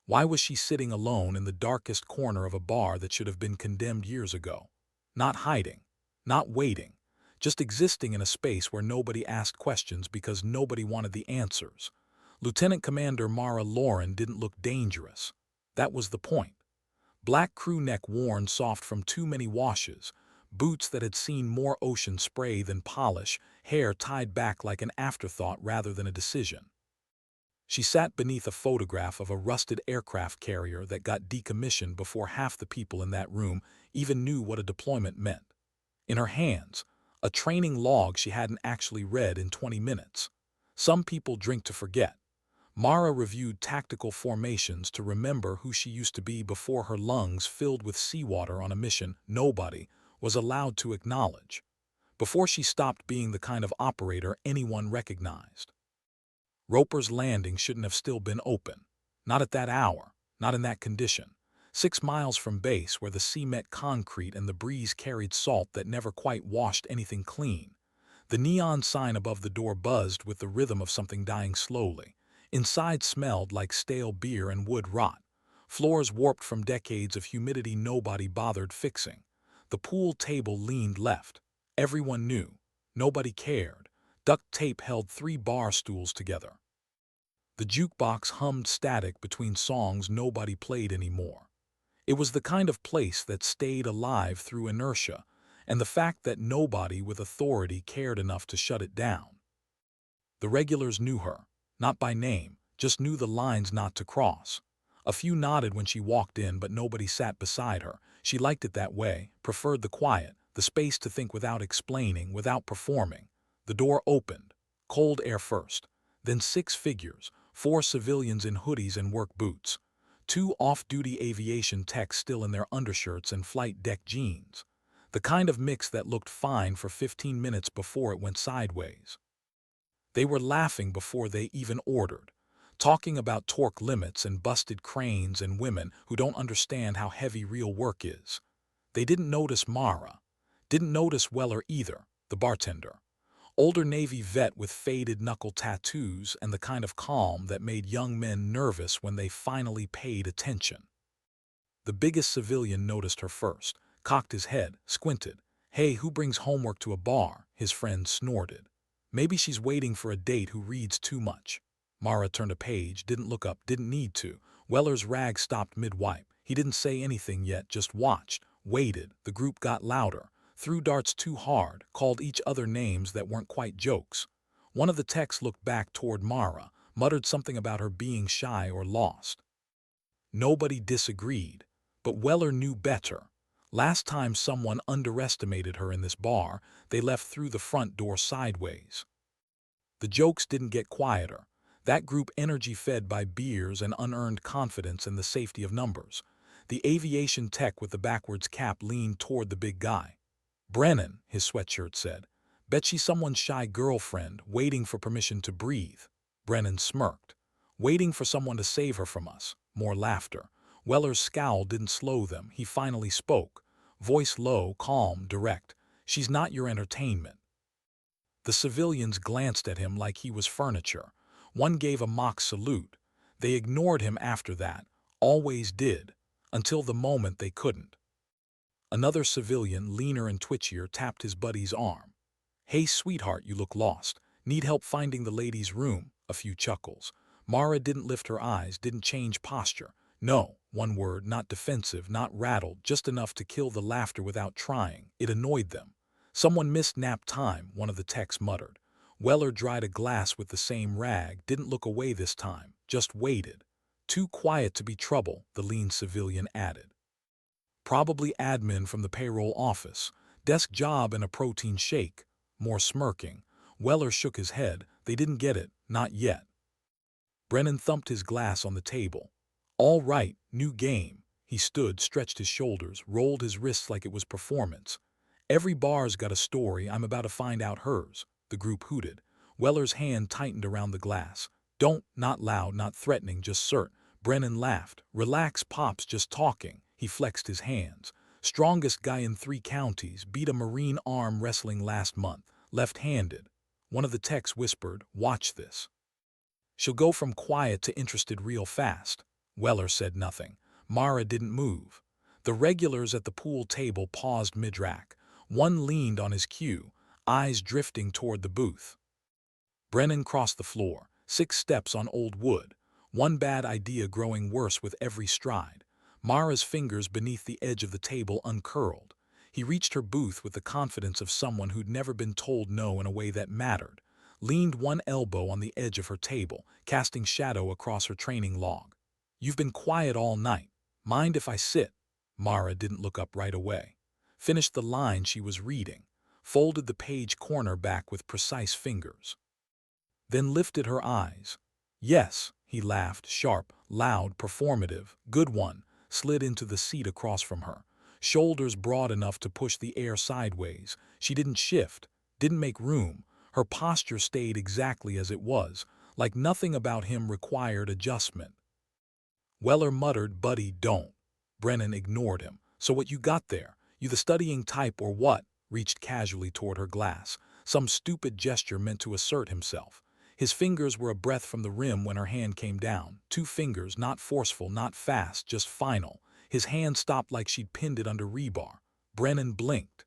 Why was she sitting alone in the darkest corner of a bar that should have been condemned years ago? Not hiding, not waiting, just existing in a space where nobody asked questions because nobody wanted the answers. Lieutenant Commander Mara Lauren didn't look dangerous. That was the point. Black crew neck worn soft from too many washes, boots that had seen more ocean spray than polish, hair tied back like an afterthought rather than a decision. She sat beneath a photograph of a rusted aircraft carrier that got decommissioned before half the people in that room even knew what a deployment meant. In her hands, a training log she hadn't actually read in 20 minutes. Some people drink to forget. Mara reviewed tactical formations to remember who she used to be before her lungs filled with seawater on a mission nobody was allowed to acknowledge, before she stopped being the kind of operator anyone recognized. Roper's Landing shouldn't have still been open. Not at that hour, not in that condition. 6 miles from base where the sea met concrete and the breeze carried salt that never quite washed anything clean. The neon sign above the door buzzed with the rhythm of something dying slowly. Inside smelled like stale beer and wood rot. Floors warped from decades of humidity nobody bothered fixing. The pool table leaned left. Everyone knew. Nobody cared. Duct tape held 3 bar stools together. The jukebox hummed static between songs nobody played anymore. It was the kind of place that stayed alive through inertia, and the fact that nobody with authority cared enough to shut it down. The regulars knew her, not by name, just knew the lines not to cross. A few nodded when she walked in, but nobody sat beside her. She liked it that way, preferred the quiet, the space to think without explaining, without performing. The door opened, cold air first, then 6 figures, 4 civilians in hoodies and work boots, 2 off-duty aviation techs still in their undershirts and flight deck jeans. The kind of mix that looked fine for 15 minutes before it went sideways. They were laughing before they even ordered, talking about torque limits and busted cranes and women who don't understand how heavy real work is. They didn't notice Mara, didn't notice Weller either, the bartender. Older Navy vet with faded knuckle tattoos and the kind of calm that made young men nervous when they finally paid attention. The biggest civilian noticed her first, cocked his head, squinted. "Hey, who brings homework to a bar?" his friend snorted. "Maybe she's waiting for a date who reads too much." Mara turned a page, didn't look up, didn't need to. Weller's rag stopped mid-wipe. He didn't say anything yet, just watched, waited. The group got louder, threw darts too hard, called each other names that weren't quite jokes. One of the techs looked back toward Mara, muttered something about her being shy or lost. Nobody disagreed, but Weller knew better. Last time someone underestimated her in this bar, they left through the front door sideways. The jokes didn't get quieter. That group energy fed by beers and unearned confidence in the safety of numbers. The aviation tech with the backwards cap leaned toward the big guy. "Brennan," his sweatshirt said. "Bet she's someone's shy girlfriend, waiting for permission to breathe." Brennan smirked. "Waiting for someone to save her from us." More laughter. Weller's scowl didn't slow them. He finally spoke. Voice low, calm, direct. "She's not your entertainment." The civilians glanced at him like he was furniture. One gave a mock salute. They ignored him after that, always did, until the moment they couldn't. Another civilian, leaner and twitchier, tapped his buddy's arm. "Hey, sweetheart, you look lost. Need help finding the ladies' room?" A few chuckles. Mara didn't lift her eyes, didn't change posture. No, one word, not defensive, not rattled, just enough to kill the laughter without trying. It annoyed them. "Someone missed nap time," one of the techs muttered. Weller dried a glass with the same rag, didn't look away this time, just waited. "Too quiet to be trouble," the lean civilian added. "Probably admin from the payroll office. Desk job and a protein shake." More smirking. Weller shook his head. They didn't get it, not yet. Brennan thumped his glass on the table. "All right, new game." He stood, stretched his shoulders, rolled his wrists like it was performance. "Every bar's got a story. I'm about to find out hers." The group hooted. Weller's hand tightened around the glass. "Don't," not loud, not threatening, just cert. Brennan laughed. "Relax, Pop's just talking." He flexed his hands. "Strongest guy in 3 counties, beat a Marine arm wrestling last month, left-handed." One of the techs whispered, "Watch this. She'll go from quiet to interested real fast." Weller said nothing. Mara didn't move. The regulars at the pool table paused mid-rack. One leaned on his cue, eyes drifting toward the booth. Brennan crossed the floor, 6 steps on old wood, one bad idea growing worse with every stride. Mara's fingers beneath the edge of the table uncurled. He reached her booth with the confidence of someone who'd never been told no in a way that mattered, leaned one elbow on the edge of her table, casting shadow across her training log. "You've been quiet all night. Mind if I sit?" Mara didn't look up right away. Finished the line she was reading, folded the page corner back with precise fingers. Then lifted her eyes. "Yes," he laughed, sharp, loud, performative. "Good one," slid into the seat across from her, shoulders broad enough to push the air sideways. She didn't shift, didn't make room. Her posture stayed exactly as it was, like nothing about him required adjustment. Weller muttered, "Buddy, don't." Brennan ignored him. "So what you got there? You the studying type or what?" Reached casually toward her glass, some stupid gesture meant to assert himself. His fingers were a breath from the rim when her hand came down. 2 fingers, not forceful, not fast, just final. His hand stopped like she'd pinned it under rebar. Brennan blinked.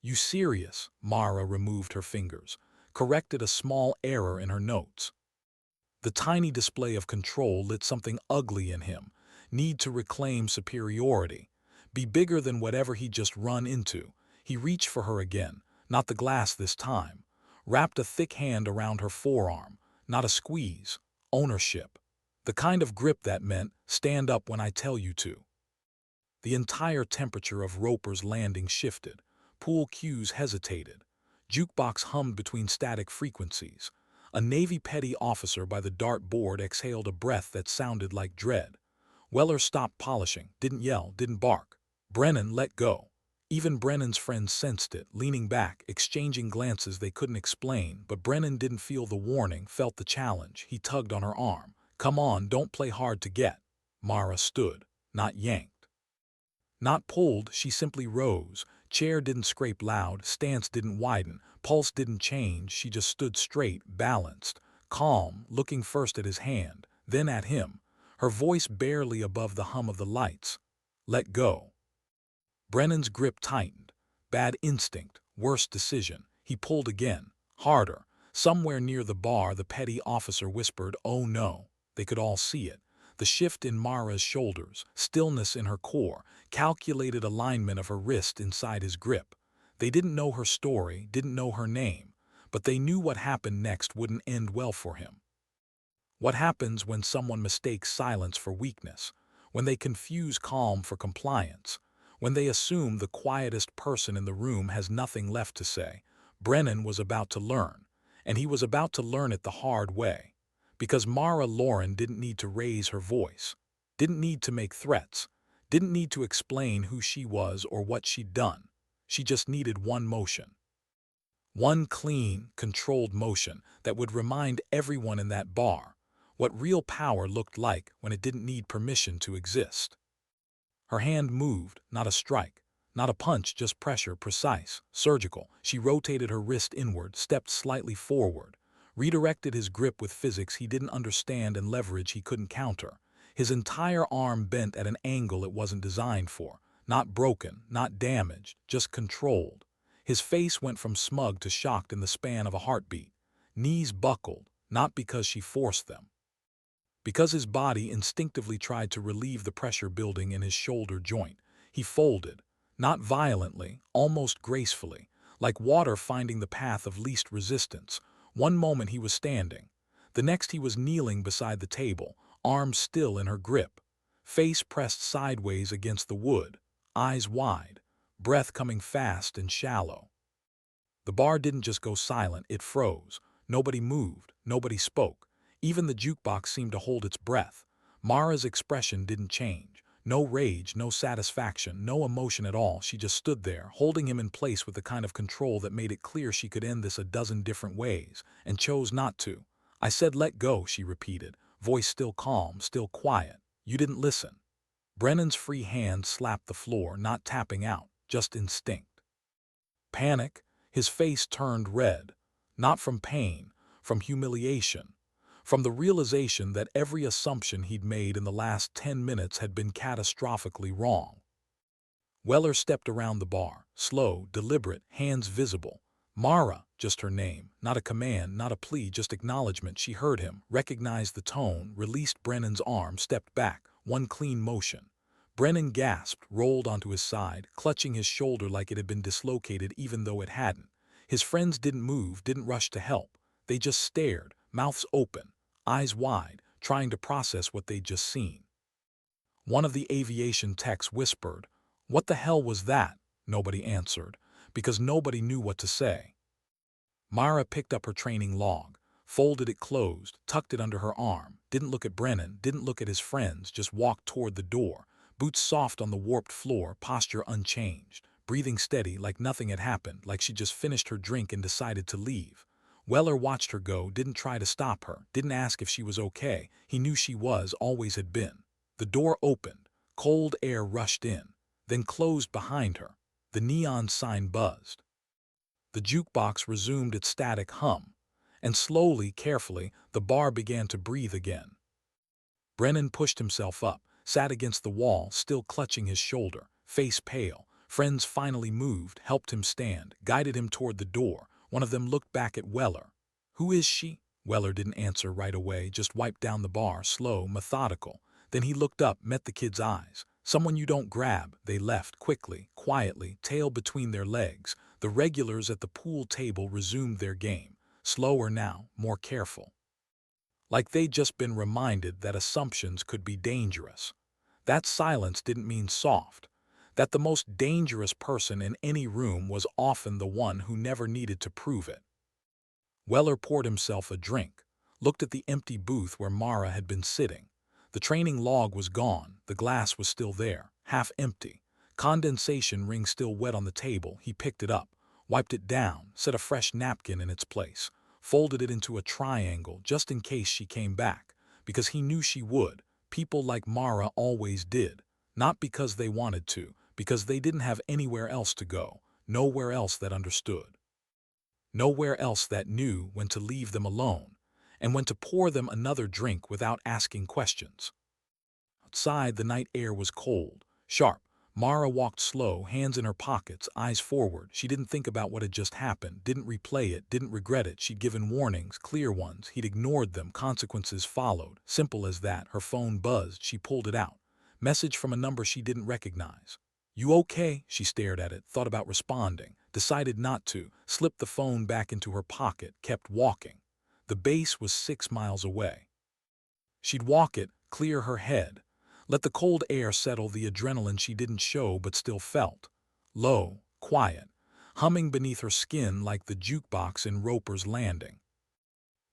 "You serious?" Mara removed her fingers, corrected a small error in her notes. The tiny display of control lit something ugly in him. Need to reclaim superiority. Be bigger than whatever he'd just run into. He reached for her again, not the glass this time. Wrapped a thick hand around her forearm. Not a squeeze. Ownership. The kind of grip that meant, stand up when I tell you to. The entire temperature of Roper's Landing shifted. Pool cues hesitated. Jukebox hummed between static frequencies. A Navy petty officer by the dart board exhaled a breath that sounded like dread. Weller stopped polishing, didn't yell, didn't bark. Brennan let go. Even Brennan's friends sensed it, leaning back, exchanging glances they couldn't explain, but Brennan didn't feel the warning, felt the challenge. He tugged on her arm. "Come on, don't play hard to get." Mara stood, not yanked. Not pulled, she simply rose. Chair didn't scrape loud, stance didn't widen, pulse didn't change. She just stood straight, balanced, calm, looking first at his hand, then at him, her voice barely above the hum of the lights. "Let go." Brennan's grip tightened. Bad instinct, worst decision. He pulled again, harder. Somewhere near the bar, the petty officer whispered, "Oh no." They could all see it. The shift in Mara's shoulders, stillness in her core, calculated alignment of her wrist inside his grip. They didn't know her story, didn't know her name, but they knew what happened next wouldn't end well for him. What happens when someone mistakes silence for weakness, when they confuse calm for compliance, when they assume the quietest person in the room has nothing left to say? Brennan was about to learn, and he was about to learn it the hard way. Because Mara Lauren didn't need to raise her voice, didn't need to make threats, didn't need to explain who she was or what she'd done. She just needed one motion. One clean, controlled motion that would remind everyone in that bar what real power looked like when it didn't need permission to exist. Her hand moved, not a strike, not a punch, just pressure, precise, surgical. She rotated her wrist inward, stepped slightly forward, redirected his grip with physics he didn't understand and leverage he couldn't counter. His entire arm bent at an angle it wasn't designed for, not broken, not damaged, just controlled. His face went from smug to shocked in the span of a heartbeat. Knees buckled, not because she forced them, because his body instinctively tried to relieve the pressure building in his shoulder joint. He folded, not violently, almost gracefully, like water finding the path of least resistance. One moment he was standing, the next he was kneeling beside the table, arms still in her grip, face pressed sideways against the wood, eyes wide, breath coming fast and shallow. The bar didn't just go silent, it froze. Nobody moved, nobody spoke. Even the jukebox seemed to hold its breath. Mara's expression didn't change. No rage, no satisfaction, no emotion at all. She just stood there, holding him in place with the kind of control that made it clear she could end this a dozen different ways, and chose not to. "I said let go," she repeated, voice still calm, still quiet. "You didn't listen." Brennan's free hand slapped the floor, not tapping out, just instinct. Panic. His face turned red, not from pain, from humiliation. from the realization that every assumption he'd made in the last 10 minutes had been catastrophically wrong. Weller stepped around the bar, slow, deliberate, hands visible. Mara, just her name, not a command, not a plea, just acknowledgement. She heard him, recognized the tone, released Brennan's arm, stepped back, one clean motion. Brennan gasped, rolled onto his side, clutching his shoulder like it had been dislocated even though it hadn't. His friends didn't move, didn't rush to help. They just stared, mouths open, eyes wide, trying to process what they'd just seen. One of the aviation techs whispered, "What the hell was that?" Nobody answered, because nobody knew what to say. Mara picked up her training log, folded it closed, tucked it under her arm, didn't look at Brennan, didn't look at his friends, just walked toward the door, boots soft on the warped floor, posture unchanged, breathing steady like nothing had happened, like she just finished her drink and decided to leave. Weller watched her go, didn't try to stop her, didn't ask if she was okay. He knew she was, always had been. The door opened, cold air rushed in, then closed behind her. The neon sign buzzed. The jukebox resumed its static hum, and slowly, carefully, the bar began to breathe again. Brennan pushed himself up, sat against the wall, still clutching his shoulder, face pale. Friends finally moved, helped him stand, guided him toward the door. One of them looked back at Weller. "Who is she?" Weller didn't answer right away, just wiped down the bar, slow, methodical. Then he looked up, met the kid's eyes. "Someone you don't grab." They left, quickly, quietly, tail between their legs. The regulars at the pool table resumed their game, slower now, more careful. Like they'd just been reminded that assumptions could be dangerous. That silence didn't mean soft. That the most dangerous person in any room was often the one who never needed to prove it. Weller poured himself a drink, looked at the empty booth where Mara had been sitting. The training log was gone, the glass was still there, half empty. Condensation ring still wet on the table. He picked it up, wiped it down, set a fresh napkin in its place, folded it into a triangle just in case she came back, because he knew she would. People like Mara always did, not because they wanted to, because they didn't have anywhere else to go, nowhere else that understood. Nowhere else that knew when to leave them alone, and when to pour them another drink without asking questions. Outside, the night air was cold, sharp. Mara walked slow, hands in her pockets, eyes forward. She didn't think about what had just happened, didn't replay it, didn't regret it. She'd given warnings, clear ones. He'd ignored them. Consequences followed. Simple as that. Her phone buzzed. She pulled it out. Message from a number she didn't recognize. "You okay?" She stared at it, thought about responding, decided not to, slipped the phone back into her pocket, kept walking. The base was 6 miles away. She'd walk it, clear her head, let the cold air settle the adrenaline she didn't show but still felt. Low, quiet, humming beneath her skin like the jukebox in Roper's Landing.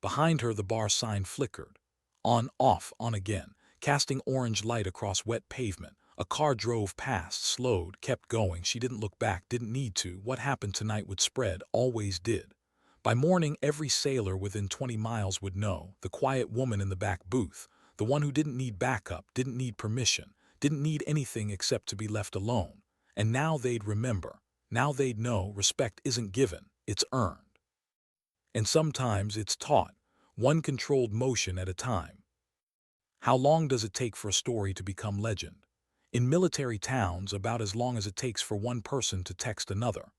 Behind her the bar sign flickered. On, off, on again, casting orange light across wet pavement. A car drove past, slowed, kept going. She didn't look back, didn't need to. What happened tonight would spread, always did. By morning, every sailor within 20 miles would know. The quiet woman in the back booth, the one who didn't need backup, didn't need permission, didn't need anything except to be left alone. And now they'd remember. Now they'd know respect isn't given, it's earned. And sometimes it's taught, one controlled motion at a time. How long does it take for a story to become legend? In military towns, about as long as it takes for one person to text another.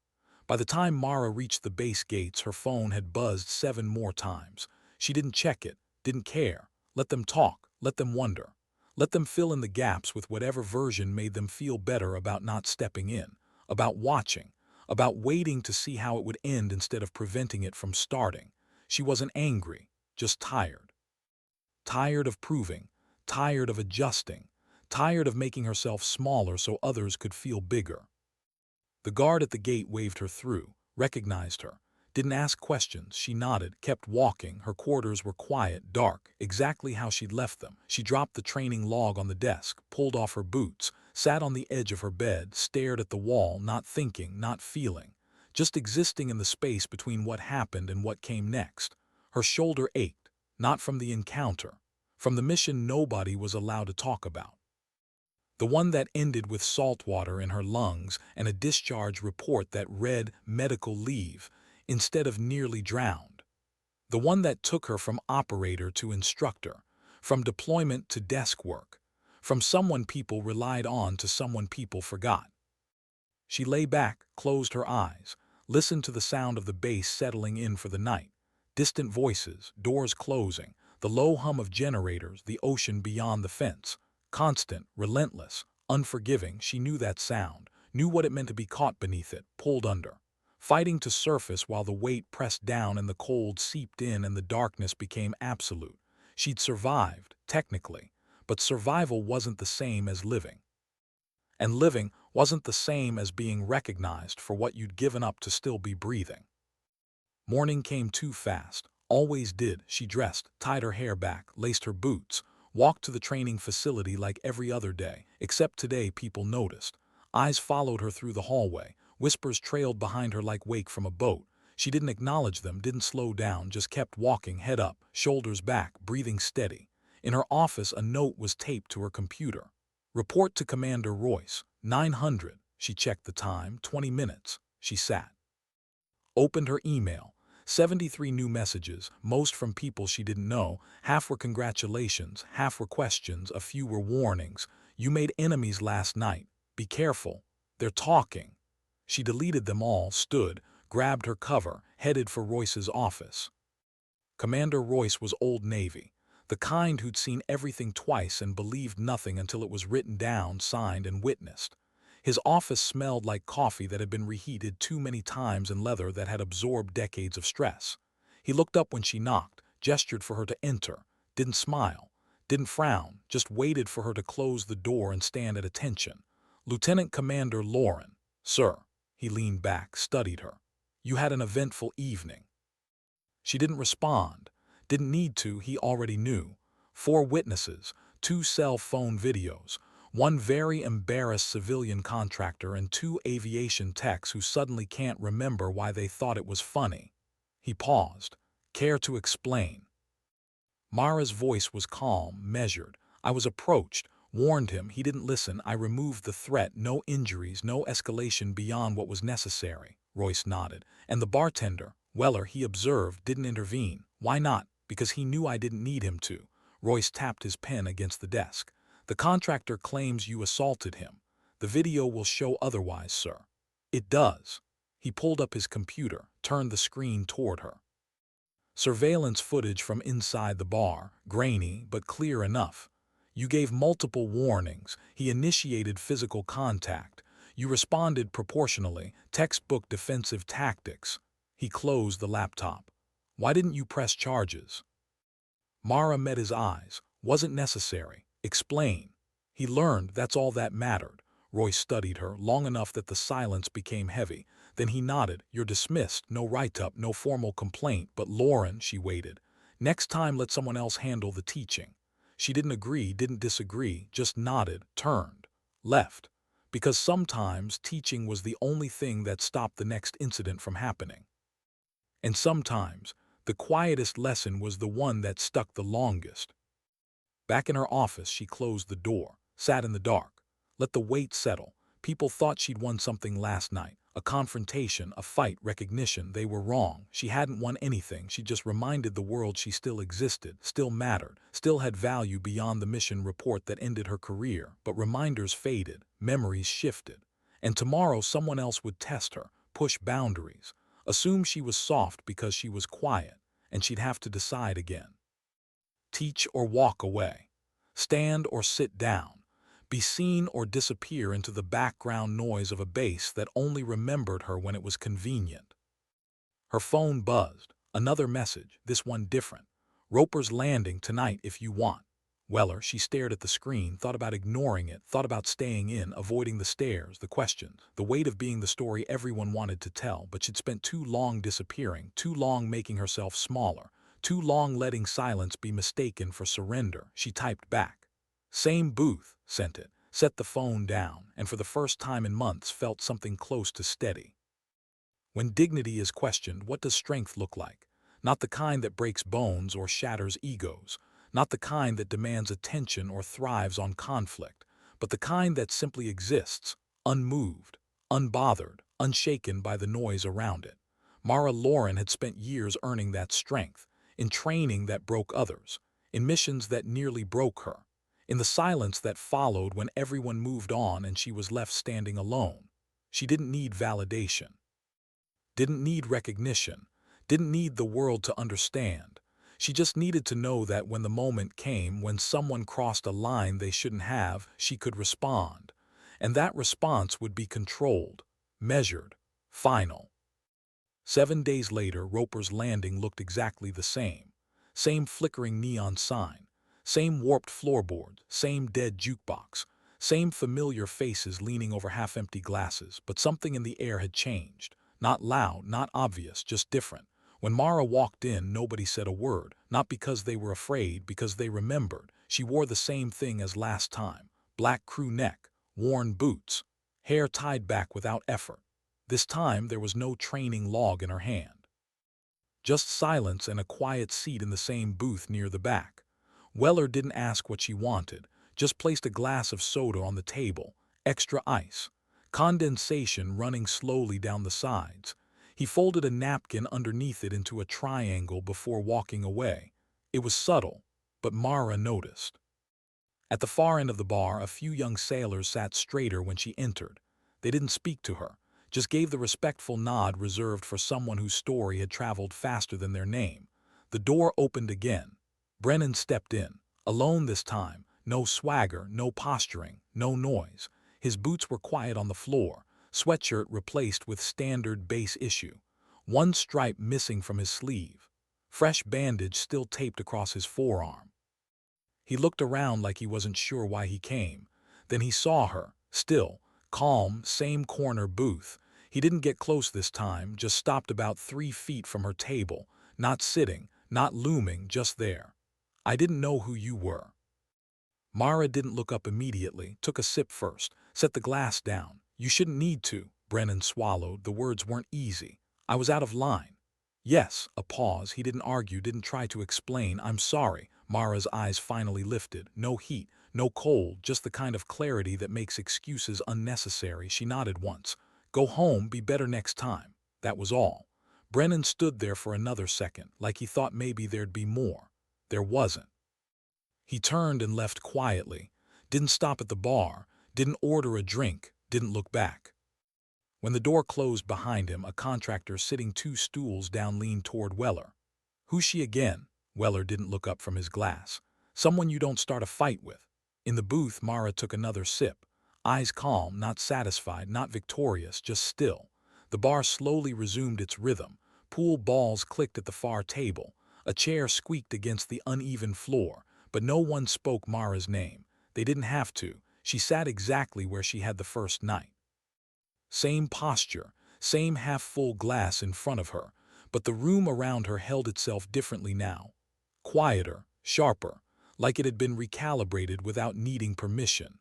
By the time Mara reached the base gates, her phone had buzzed 7 more times. She didn't check it, didn't care. Let them talk, let them wonder. Let them fill in the gaps with whatever version made them feel better about not stepping in, about watching, about waiting to see how it would end instead of preventing it from starting. She wasn't angry, just tired. Tired of proving, tired of adjusting, tired of making herself smaller so others could feel bigger. The guard at the gate waved her through, recognized her, didn't ask questions. She nodded, kept walking. Her quarters were quiet, dark, exactly how she'd left them. She dropped the training log on the desk, pulled off her boots, sat on the edge of her bed, stared at the wall, not thinking, not feeling, just existing in the space between what happened and what came next. Her shoulder ached, not from the encounter, from the mission nobody was allowed to talk about. The one that ended with salt water in her lungs and a discharge report that read medical leave instead of nearly drowned. The one that took her from operator to instructor, from deployment to desk work, from someone people relied on to someone people forgot. She lay back, closed her eyes, listened to the sound of the bass settling in for the night. Distant voices, doors closing, the low hum of generators, the ocean beyond the fence. Constant, relentless, unforgiving, she knew that sound, knew what it meant to be caught beneath it, pulled under. Fighting to surface while the weight pressed down and the cold seeped in and the darkness became absolute. She'd survived, technically, but survival wasn't the same as living. And living wasn't the same as being recognized for what you'd given up to still be breathing. Morning came too fast, always did. She dressed, tied her hair back, laced her boots, walked to the training facility like every other day, except today people noticed. Eyes followed her through the hallway, whispers trailed behind her like wake from a boat. She didn't acknowledge them, didn't slow down, just kept walking, head up, shoulders back, breathing steady. In her office, a note was taped to her computer. Report to Commander Royce, 900. She checked the time, 20 minutes. She sat. Opened her email. 73 new messages, most from people she didn't know. Half were congratulations, half were questions, a few were warnings. You made enemies last night. Be careful. They're talking. She deleted them all, stood, grabbed her cover, headed for Royce's office. Commander Royce was Old Navy, the kind who'd seen everything twice and believed nothing until it was written down, signed, and witnessed. His office smelled like coffee that had been reheated too many times and leather that had absorbed decades of stress. He looked up when she knocked, gestured for her to enter, didn't smile, didn't frown, just waited for her to close the door and stand at attention. Lieutenant Commander Lauren, sir. He leaned back, studied her. You had an eventful evening. She didn't respond. Didn't need to, he already knew. 4 witnesses, 2 cell phone videos, 1 very embarrassed civilian contractor and 2 aviation techs who suddenly can't remember why they thought it was funny. He paused. Care to explain? Mara's voice was calm, measured. I was approached, warned him, he didn't listen. I removed the threat, no injuries, no escalation beyond what was necessary. Royce nodded. And the bartender, Weller, he observed, didn't intervene. Why not? Because he knew I didn't need him to. Royce tapped his pen against the desk. The contractor claims you assaulted him. The video will show otherwise, sir. It does. He pulled up his computer, turned the screen toward her. Surveillance footage from inside the bar, grainy but clear enough. You gave multiple warnings. He initiated physical contact. You responded proportionally, textbook defensive tactics. He closed the laptop. Why didn't you press charges? Mara met his eyes. Wasn't necessary. Explain. He learned that's all that mattered. Roy studied her long enough that the silence became heavy. Then he nodded. You're dismissed. No write-up, no formal complaint. But Lauren, she waited. Next time let someone else handle the teaching. She didn't agree, didn't disagree, just nodded, turned, left. Because sometimes teaching was the only thing that stopped the next incident from happening. And sometimes the quietest lesson was the one that stuck the longest. Back in her office, she closed the door, sat in the dark, let the weight settle. People thought she'd won something last night. A confrontation, a fight, recognition. They were wrong. She hadn't won anything. She just reminded the world she still existed, still mattered, still had value beyond the mission report that ended her career. But reminders faded, memories shifted. And tomorrow someone else would test her, push boundaries, assume she was soft because she was quiet, and she'd have to decide again. Teach or walk away. Stand or sit down. Be seen or disappear into the background noise of a base that only remembered her when it was convenient. Her phone buzzed. Another message, this one different. Roper's landing tonight if you want. Weller, she stared at the screen, thought about ignoring it, thought about staying in, avoiding the stares, the questions, the weight of being the story everyone wanted to tell, but she'd spent too long disappearing, too long making herself smaller, too long letting silence be mistaken for surrender. She typed back. Same booth, sent it, set the phone down, and for the first time in months felt something close to steady. When dignity is questioned, what does strength look like? Not the kind that breaks bones or shatters egos, not the kind that demands attention or thrives on conflict, but the kind that simply exists, unmoved, unbothered, unshaken by the noise around it. Mara Lauren had spent years earning that strength. in training that broke others, in missions that nearly broke her, in the silence that followed when everyone moved on and she was left standing alone. She didn't need validation, didn't need recognition, didn't need the world to understand. She just needed to know that when the moment came, when someone crossed a line they shouldn't have, she could respond. And that response would be controlled, measured, final. 7 days later, Roper's Landing looked exactly the same. Same flickering neon sign, same warped floorboard, same dead jukebox, same familiar faces leaning over half-empty glasses, but something in the air had changed. Not loud, not obvious, just different. When Mara walked in, nobody said a word, not because they were afraid, because they remembered. She wore the same thing as last time, black crew neck, worn boots, hair tied back without effort. This time there was no training log in her hand. Just silence and a quiet seat in the same booth near the back. Weller didn't ask what she wanted, just placed a glass of soda on the table, extra ice, condensation running slowly down the sides. He folded a napkin underneath it into a triangle before walking away. It was subtle, but Mara noticed. At the far end of the bar, a few young sailors sat straighter when she entered. They didn't speak to her, just gave the respectful nod reserved for someone whose story had traveled faster than their name. The door opened again. Brennan stepped in, alone this time, no swagger, no posturing, no noise. His boots were quiet on the floor, sweatshirt replaced with standard base issue, one stripe missing from his sleeve, fresh bandage still taped across his forearm. He looked around like he wasn't sure why he came. Then he saw her, still, calm, same corner booth. He didn't get close this time, just stopped about 3 feet from her table, not sitting, not looming, just there. "I didn't know who you were." Mara didn't look up immediately, took a sip first, set the glass down. "You shouldn't need to." Brennan swallowed. The words weren't easy. "I was out of line." "Yes," a pause. He didn't argue, didn't try to explain. "I'm sorry." Mara's eyes finally lifted. No heat, no cold, just the kind of clarity that makes excuses unnecessary. She nodded once. "Go home, be better next time." That was all. Brennan stood there for another second, like he thought maybe there'd be more. There wasn't. He turned and left quietly, didn't stop at the bar, didn't order a drink, didn't look back. When the door closed behind him, a contractor sitting 2 stools down leaned toward Weller. "Who's she again?" Weller didn't look up from his glass. "Someone you don't start a fight with." In the booth, Mara took another sip, eyes calm, not satisfied, not victorious, just still. The bar slowly resumed its rhythm. Pool balls clicked at the far table. A chair squeaked against the uneven floor, but no one spoke Mara's name. They didn't have to. She sat exactly where she had the first night. Same posture, same half-full glass in front of her, but the room around her held itself differently now. Quieter, sharper, like it had been recalibrated without needing permission.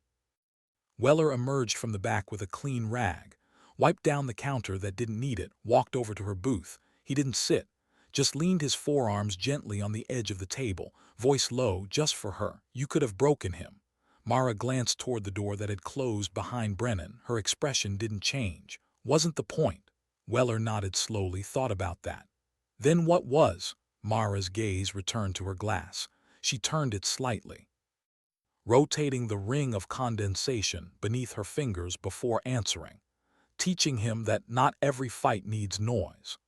Weller emerged from the back with a clean rag, wiped down the counter that didn't need it, walked over to her booth. He didn't sit, just leaned his forearms gently on the edge of the table, voice low, just for her. "You could have broken him." Mara glanced toward the door that had closed behind Brennan. Her expression didn't change. "Wasn't the point." Weller nodded slowly, thought about that. "Then what was?" Mara's gaze returned to her glass. She turned it slightly, rotating the ring of condensation beneath her fingers before answering, teaching him that not every fight needs noise.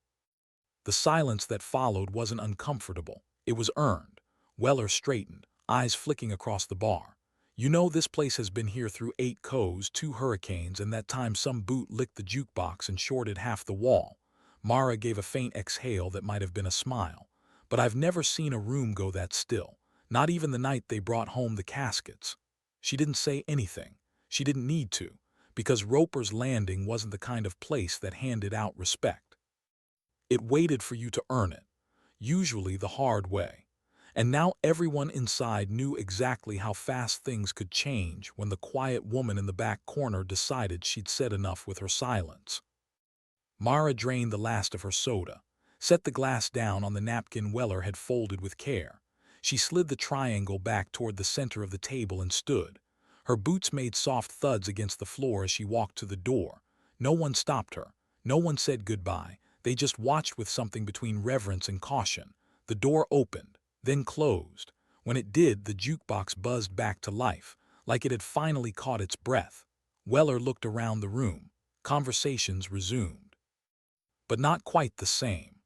The silence that followed wasn't uncomfortable. It was earned. Weller straightened, eyes flicking across the bar. "You know, this place has been here through 8 co's, 2 hurricanes, and that time some boot licked the jukebox and shorted half the wall." Mara gave a faint exhale that might have been a smile. "But I've never seen a room go that still. Not even the night they brought home the caskets." She didn't say anything. She didn't need to, because Roper's Landing wasn't the kind of place that handed out respect. It waited for you to earn it, usually the hard way. And now everyone inside knew exactly how fast things could change when the quiet woman in the back corner decided she'd said enough with her silence. Mara drained the last of her soda, set the glass down on the napkin Weller had folded with care. She slid the triangle back toward the center of the table and stood. Her boots made soft thuds against the floor as she walked to the door. No one stopped her. No one said goodbye. They just watched with something between reverence and caution. The door opened, then closed. When it did, the jukebox buzzed back to life, like it had finally caught its breath. Weller looked around the room. Conversations resumed. But not quite the same.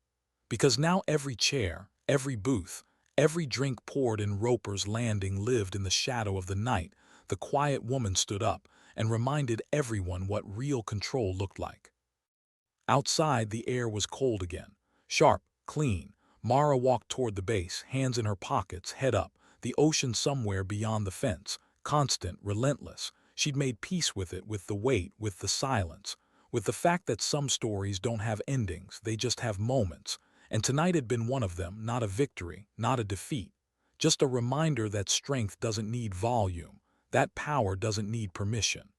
Because now every chair, every booth, every drink poured in Roper's Landing lived in the shadow of the night. The quiet woman stood up and reminded everyone what real control looked like. Outside, the air was cold again. Sharp, clean. Mara walked toward the base, hands in her pockets, head up. The ocean somewhere beyond the fence. Constant, relentless. She'd made peace with it, with the weight, with the silence. With the fact that some stories don't have endings, they just have moments. And tonight had been one of them, not a victory, not a defeat. Just a reminder that strength doesn't need volume. That power doesn't need permission.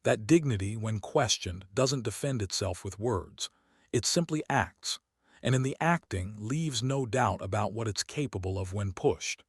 That dignity, when questioned, doesn't defend itself with words. It simply acts, and in the acting leaves no doubt about what it's capable of when pushed.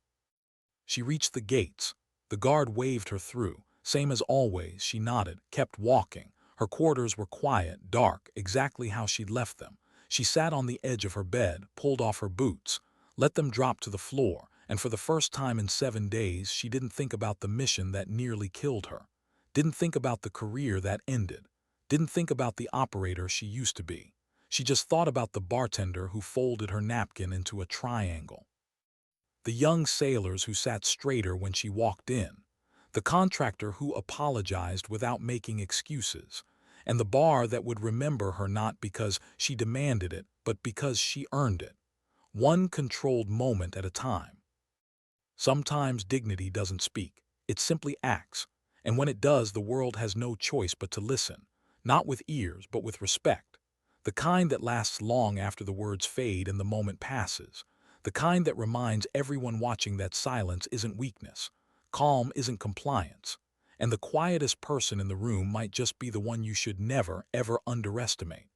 She reached the gates. The guard waved her through. Same as always, she nodded, kept walking. Her quarters were quiet, dark, exactly how she'd left them. She sat on the edge of her bed, pulled off her boots, let them drop to the floor, and for the first time in 7 days she didn't think about the mission that nearly killed her. Didn't think about the career that ended. Didn't think about the operator she used to be. She just thought about the bartender who folded her napkin into a triangle. The young sailors who sat straighter when she walked in. The contractor who apologized without making excuses. And the bar that would remember her not because she demanded it, but because she earned it. One controlled moment at a time. Sometimes dignity doesn't speak. It simply acts. And when it does, the world has no choice but to listen. Not with ears, but with respect. The kind that lasts long after the words fade and the moment passes. The kind that reminds everyone watching that silence isn't weakness. Calm isn't compliance. And the quietest person in the room might just be the one you should never, ever underestimate.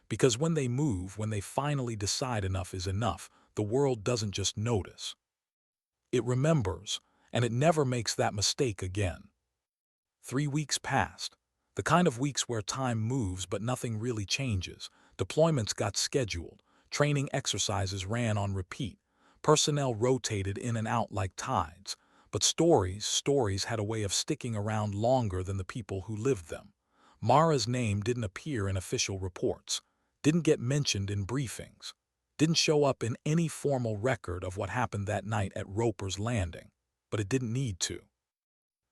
Because when they move, when they finally decide enough is enough, the world doesn't just notice. It remembers, and it never makes that mistake again. 3 weeks passed. The kind of weeks where time moves but nothing really changes. Deployments got scheduled. Training exercises ran on repeat. Personnel rotated in and out like tides. But stories had a way of sticking around longer than the people who lived them. Mara's name didn't appear in official reports. Didn't get mentioned in briefings. Didn't show up in any formal record of what happened that night at Roper's Landing. But it didn't need to.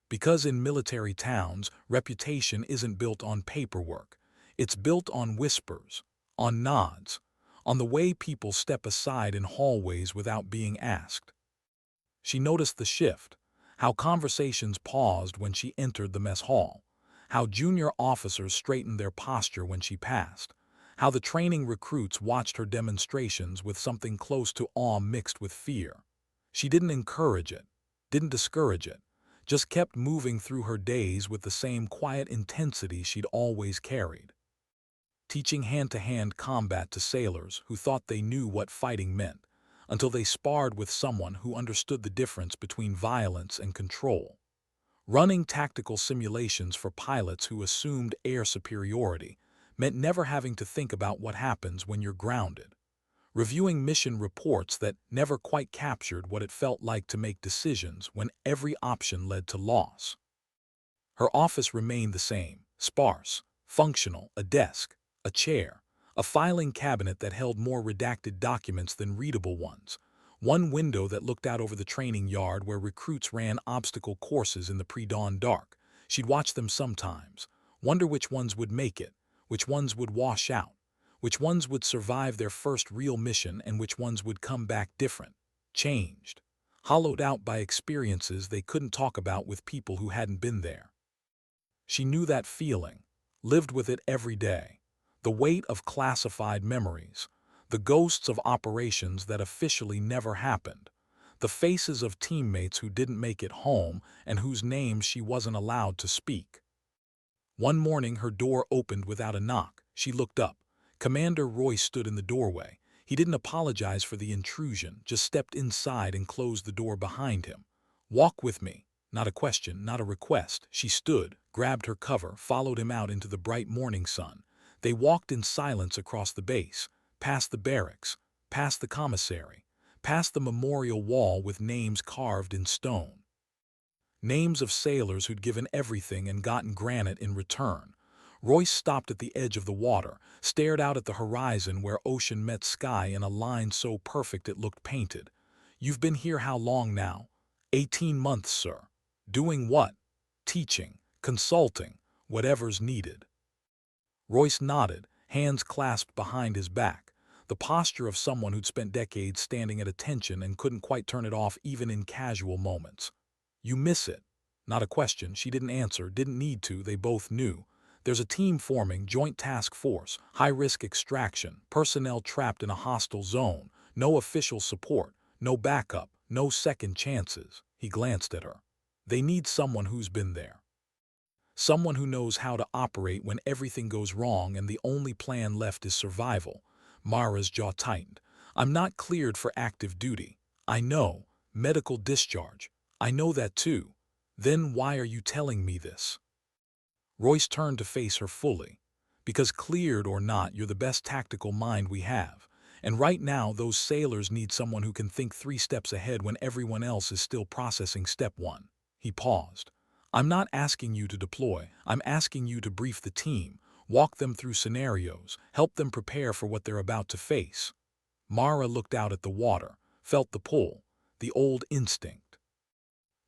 Because in military towns, reputation isn't built on paperwork. It's built on whispers, on nods, on the way people step aside in hallways without being asked. She noticed the shift, how conversations paused when she entered the mess hall, how junior officers straightened their posture when she passed, how the training recruits watched her demonstrations with something close to awe mixed with fear. She didn't encourage it, didn't discourage it, just kept moving through her days with the same quiet intensity she'd always carried. Teaching hand-to-hand combat to sailors who thought they knew what fighting meant, until they sparred with someone who understood the difference between violence and control. Running tactical simulations for pilots who assumed air superiority meant never having to think about what happens when you're grounded. Reviewing mission reports that never quite captured what it felt like to make decisions when every option led to loss. Her office remained the same, sparse, functional, a desk, a chair, a filing cabinet that held more redacted documents than readable ones, one window that looked out over the training yard where recruits ran obstacle courses in the pre-dawn dark. She'd watch them sometimes, wonder which ones would make it, which ones would wash out, which ones would survive their first real mission and which ones would come back different, changed, hollowed out by experiences they couldn't talk about with people who hadn't been there. She knew that feeling, lived with it every day. The weight of classified memories, the ghosts of operations that officially never happened, the faces of teammates who didn't make it home and whose names she wasn't allowed to speak. One morning her door opened without a knock. She looked up. Commander Royce stood in the doorway. He didn't apologize for the intrusion, just stepped inside and closed the door behind him. "Walk with me." Not a question, not a request. She stood, grabbed her cover, followed him out into the bright morning sun. They walked in silence across the base, past the barracks, past the commissary, past the memorial wall with names carved in stone. Names of sailors who'd given everything and gotten granite in return. Royce stopped at the edge of the water, stared out at the horizon where ocean met sky in a line so perfect it looked painted. "You've been here how long now?" 18 months, sir." "Doing what?" "Teaching, consulting, whatever's needed." Royce nodded, hands clasped behind his back, the posture of someone who'd spent decades standing at attention and couldn't quite turn it off even in casual moments. "You miss it." Not a question, she didn't answer, didn't need to, they both knew. There's a team forming, joint task force, high-risk extraction, personnel trapped in a hostile zone, no official support, no backup, no second chances. He glanced at her. They need someone who's been there. Someone who knows how to operate when everything goes wrong and the only plan left is survival. Mara's jaw tightened. "I'm not cleared for active duty." "I know. Medical discharge." "I know that too." "Then why are you telling me this?" Royce turned to face her fully. "Because cleared or not, you're the best tactical mind we have. And right now, those sailors need someone who can think 3 steps ahead when everyone else is still processing step 1. He paused. "I'm not asking you to deploy. I'm asking you to brief the team, walk them through scenarios, help them prepare for what they're about to face." Mara looked out at the water, felt the pull, the old instinct.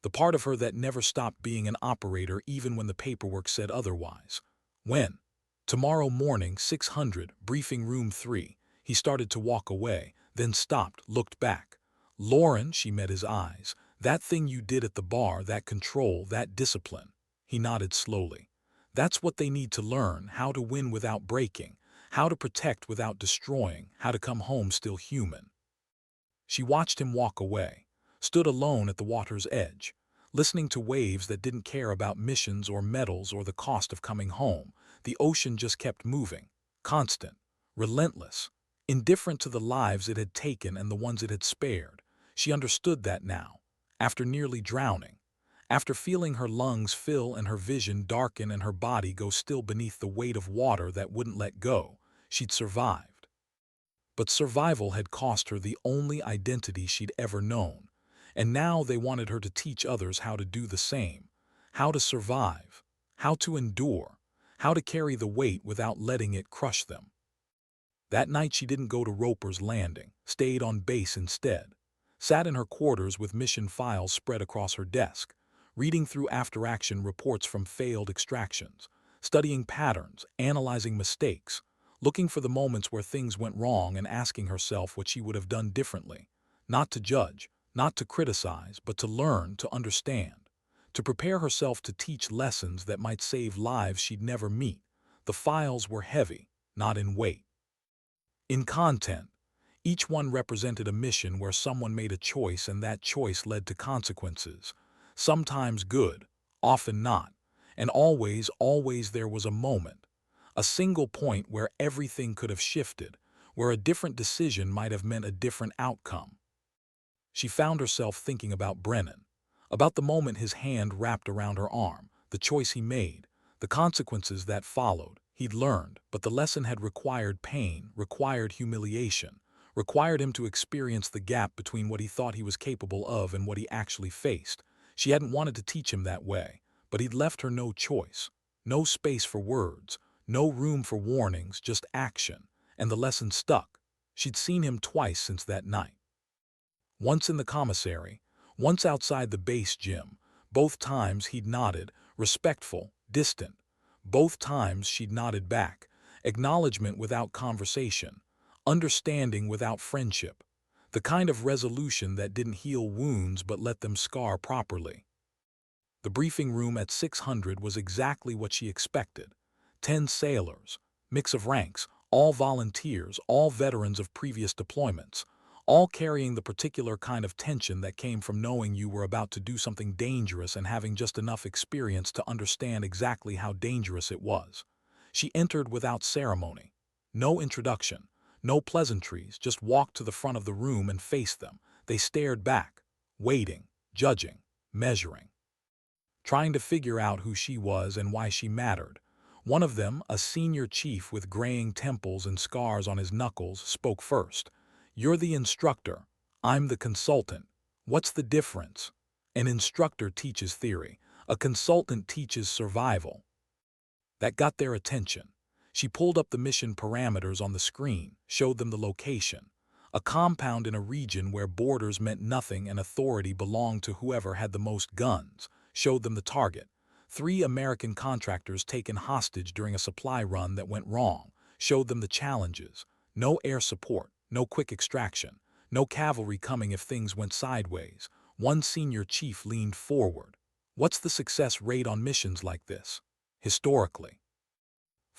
The part of her that never stopped being an operator even when the paperwork said otherwise. "When?" "Tomorrow morning, 600, briefing room 3. He started to walk away, then stopped, looked back. "Lauren," she met his eyes. "That thing you did at the bar, that control, that discipline." He nodded slowly. "That's what they need to learn, how to win without breaking, how to protect without destroying, how to come home still human." She watched him walk away, stood alone at the water's edge, listening to waves that didn't care about missions or medals or the cost of coming home. The ocean just kept moving, constant, relentless, indifferent to the lives it had taken and the ones it had spared. She understood that now, after nearly drowning, after feeling her lungs fill and her vision darken and her body go still beneath the weight of water that wouldn't let go. She'd survived. But survival had cost her the only identity she'd ever known, and now they wanted her to teach others how to do the same, how to survive, how to endure, how to carry the weight without letting it crush them. That night she didn't go to Roper's Landing, stayed on base instead, sat in her quarters with mission files spread across her desk, reading through after-action reports from failed extractions, studying patterns, analyzing mistakes, looking for the moments where things went wrong and asking herself what she would have done differently, not to judge, not to criticize, but to learn, to understand, to prepare herself to teach lessons that might save lives she'd never meet. The files were heavy, not in weight. In content, each one represented a mission where someone made a choice and that choice led to consequences, sometimes good, often not, and always there was a moment, a single point where everything could have shifted, where a different decision might have meant a different outcome. She found herself thinking about Brennan, about the moment his hand wrapped around her arm, the choice he made, the consequences that followed. He'd learned, but the lesson had required pain, required humiliation, required him to experience the gap between what he thought he was capable of and what he actually faced. She hadn't wanted to teach him that way, but he'd left her no choice, no space for words, no room for warnings, just action, and the lesson stuck. She'd seen him twice since that night. Once in the commissary, once outside the base gym. Both times he'd nodded, respectful, distant. Both times she'd nodded back, acknowledgement without conversation, understanding without friendship, the kind of resolution that didn't heal wounds but let them scar properly. The briefing room at 600 was exactly what she expected. 10 sailors, mix of ranks, all volunteers, all veterans of previous deployments, all carrying the particular kind of tension that came from knowing you were about to do something dangerous and having just enough experience to understand exactly how dangerous it was. She entered without ceremony. No introduction, no pleasantries, just walked to the front of the room and faced them. They stared back, waiting, judging, measuring, trying to figure out who she was and why she mattered. One of them, a senior chief with graying temples and scars on his knuckles, spoke first. "You're the instructor. I'm the consultant. What's the difference? An instructor teaches theory. A consultant teaches survival. That got their attention. She pulled up the mission parameters on the screen, showed them the location. A compound in a region where borders meant nothing and authority belonged to whoever had the most guns, showed them the target. 3 American contractors taken hostage during a supply run that went wrong, showed them the challenges. No air support, no quick extraction, no cavalry coming if things went sideways. One senior chief leaned forward. What's the success rate on missions like this? Historically.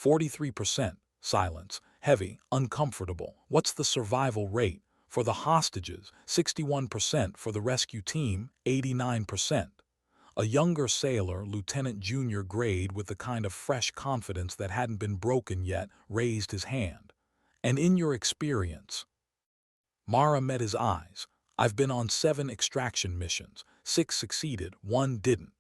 43%. Silence. Heavy. Uncomfortable. What's the survival rate? For the hostages, 61%. For the rescue team, 89%. A younger sailor, lieutenant junior grade with the kind of fresh confidence that hadn't been broken yet, raised his hand. And in your experience? Mara met his eyes. I've been on 7 extraction missions. 6 succeeded, 1 didn't.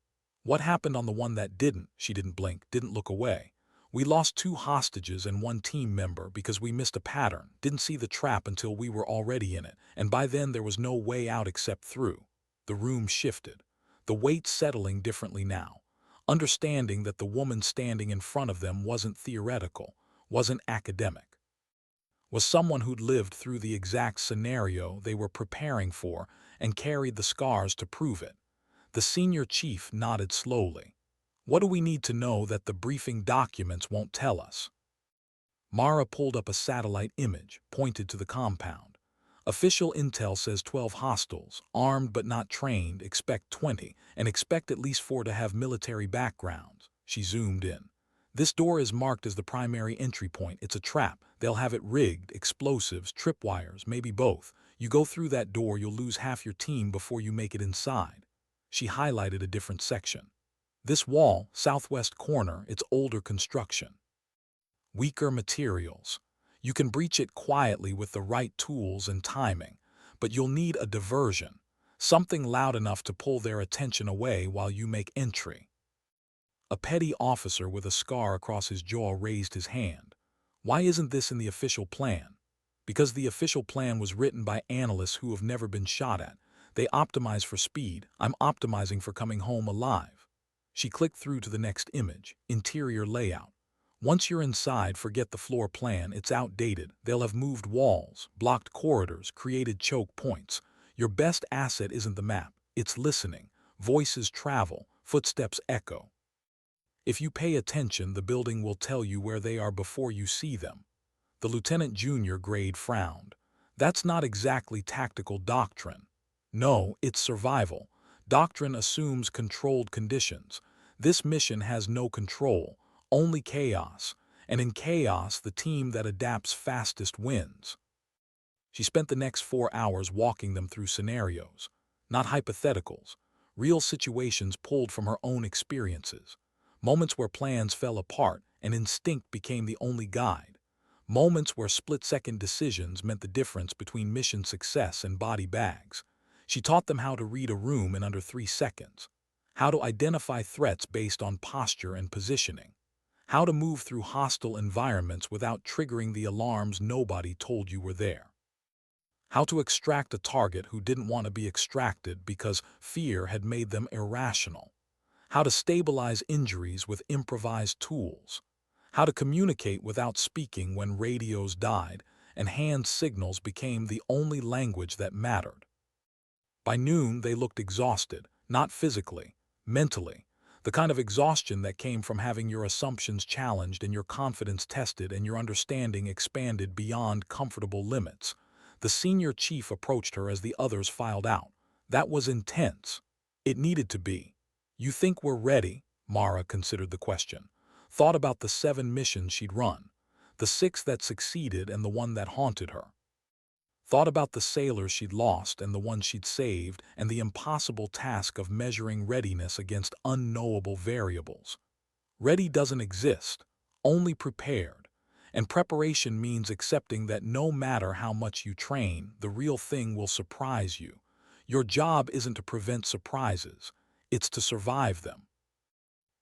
What happened on the one that didn't? She didn't blink, didn't look away. We lost 2 hostages and 1 team member because we missed a pattern, didn't see the trap until we were already in it, and by then there was no way out except through. The room shifted, the weight settling differently now, understanding that the woman standing in front of them wasn't theoretical, wasn't academic, was someone who'd lived through the exact scenario they were preparing for and carried the scars to prove it. The senior chief nodded slowly. What do we need to know that the briefing documents won't tell us? Mara pulled up a satellite image, pointed to the compound. Official intel says 12 hostiles, armed but not trained, expect 20, and expect at least 4 to have military backgrounds. She zoomed in. This door is marked as the primary entry point. It's a trap. They'll have it rigged, explosives, tripwires, maybe both. You go through that door, you'll lose half your team before you make it inside. She highlighted a different section. This wall, southwest corner, it's older construction. Weaker materials. You can breach it quietly with the right tools and timing, but you'll need a diversion, something loud enough to pull their attention away while you make entry. A petty officer with a scar across his jaw raised his hand. Why isn't this in the official plan? Because the official plan was written by analysts who have never been shot at. They optimize for speed. I'm optimizing for coming home alive. She clicked through to the next image, interior layout. Once you're inside, forget the floor plan, it's outdated. They'll have moved walls, blocked corridors, created choke points. Your best asset isn't the map, it's listening. Voices travel, footsteps echo. If you pay attention, the building will tell you where they are before you see them. The lieutenant junior grade frowned. That's not exactly tactical doctrine. No, it's survival. Doctrine assumes controlled conditions. This mission has no control, only chaos, and in chaos, the team that adapts fastest wins. She spent the next 4 hours walking them through scenarios, not hypotheticals, real situations pulled from her own experiences, moments where plans fell apart and instinct became the only guide, moments where split-second decisions meant the difference between mission success and body bags. She taught them how to read a room in under 3 seconds, how to identify threats based on posture and positioning, how to move through hostile environments without triggering the alarms nobody told you were there, how to extract a target who didn't want to be extracted because fear had made them irrational, how to stabilize injuries with improvised tools, how to communicate without speaking when radios died and hand signals became the only language that mattered. By noon, they looked exhausted, not physically, mentally, the kind of exhaustion that came from having your assumptions challenged and your confidence tested and your understanding expanded beyond comfortable limits. The senior chief approached her as the others filed out. That was intense. It needed to be. You think we're ready? Mara considered the question. Thought about the 7 missions she'd run, the 6 that succeeded and the one that haunted her. Thought about the sailors she'd lost and the ones she'd saved and the impossible task of measuring readiness against unknowable variables. Ready doesn't exist, only prepared. And preparation means accepting that no matter how much you train, the real thing will surprise you. Your job isn't to prevent surprises, it's to survive them.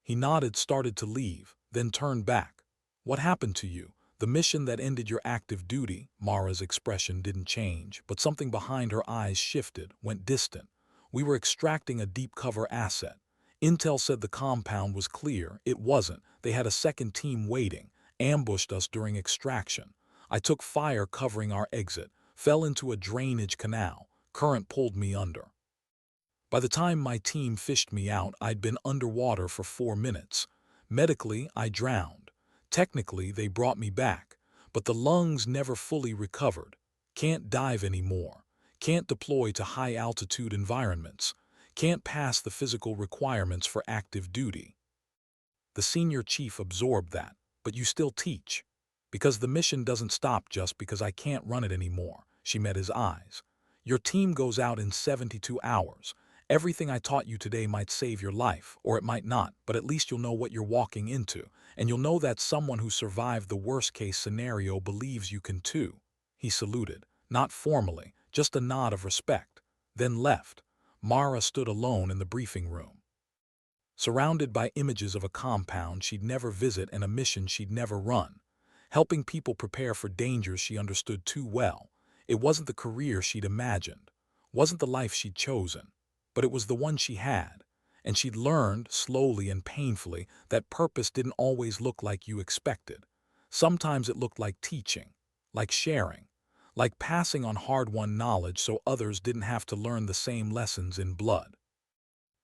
He nodded, started to leave, then turned back. What happened to you? The mission that ended your active duty. Mara's expression didn't change, but something behind her eyes shifted, went distant. We were extracting a deep cover asset. Intel said the compound was clear. It wasn't. They had a second team waiting, ambushed us during extraction. I took fire covering our exit, fell into a drainage canal. Current pulled me under. By the time my team fished me out, I'd been underwater for 4 minutes. Medically, I drowned. Technically, they brought me back, but the lungs never fully recovered. Can't dive anymore. Can't deploy to high-altitude environments. Can't pass the physical requirements for active duty. The senior chief absorbed that, but you still teach. Because the mission doesn't stop just because I can't run it anymore. She met his eyes. Your team goes out in 72 hours. Everything I taught you today might save your life, or it might not, but at least you'll know what you're walking into, and you'll know that someone who survived the worst-case scenario believes you can too. He saluted, not formally, just a nod of respect, then left. Mara stood alone in the briefing room, surrounded by images of a compound she'd never visit and a mission she'd never run, helping people prepare for dangers she understood too well. It wasn't the career she'd imagined, wasn't the life she'd chosen, but it was the one she had, and she'd learned, slowly and painfully, that purpose didn't always look like you expected. Sometimes it looked like teaching, like sharing, like passing on hard-won knowledge so others didn't have to learn the same lessons in blood.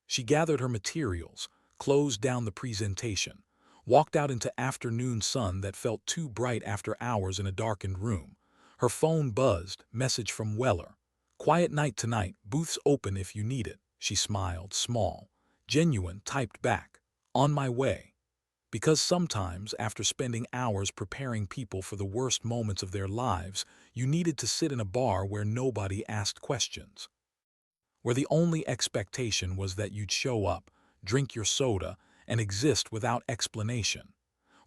She gathered her materials, closed down the presentation, walked out into afternoon sun that felt too bright after hours in a darkened room. Her phone buzzed, message from Weller. Quiet night tonight, booths open if you need it. She smiled, small, genuine, typed back. On my way. Because sometimes, after spending hours preparing people for the worst moments of their lives, you needed to sit in a bar where nobody asked questions, where the only expectation was that you'd show up, drink your soda, and exist without explanation,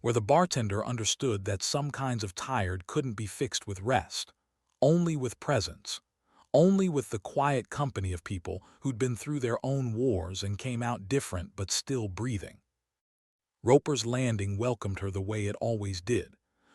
where the bartender understood that some kinds of tired couldn't be fixed with rest, only with presence, only with the quiet company of people who'd been through their own wars and came out different but still breathing. Roper's Landing welcomed her the way it always did,